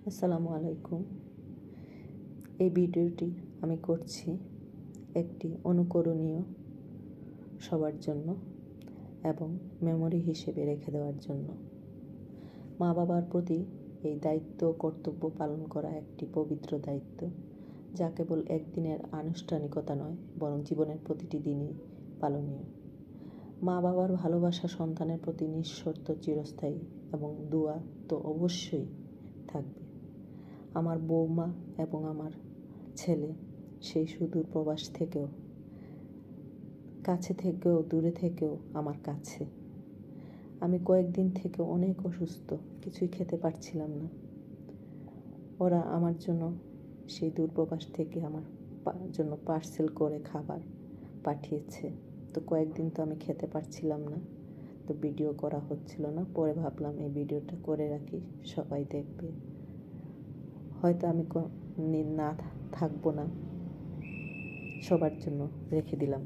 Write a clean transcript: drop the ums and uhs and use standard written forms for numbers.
আসসালামু আলাইকুম। এই ভিডিওটি আমি করছি একটি অনুকরণীয় সবার জন্য এবং মেমোরি হিসেবে রেখে দেওয়ার জন্য। মা বাবার প্রতি এই দায়িত্ব কর্তব্য পালন করা একটি পবিত্র দায়িত্ব, যা কেবল একদিনের আনুষ্ঠানিকতা নয়, বরং জীবনের প্রতিটি দিনই পালনীয়। মা বাবার ভালোবাসা সন্তানের প্রতি নিঃশর্ত, চিরস্থায়ী এবং দোয়া তো অবশ্যই থাকবে। আমার বৌমা এবং আমার ছেলে সেই সুদূর প্রবাস থেকেও, কাছে থেকেও দূরে থেকেও আমার কাছে। আমি কয়েকদিন থেকে অনেক অসুস্থ, কিছুই খেতে পারছিলাম না। ওরা আমার জন্য সেই দূরপ্রবাস থেকে আমার জন্য পার্সেল করে খাবার পাঠিয়েছে। তো কয়েকদিন তো আমি খেতে পারছিলাম না, তো ভিডিও করা হচ্ছিল না। পরে ভাবলাম এই ভিডিওটা করে রাখি, সবাই দেখবে। হয়তো আমি না থাকবো না, সবার জন্য রেখে দিলাম।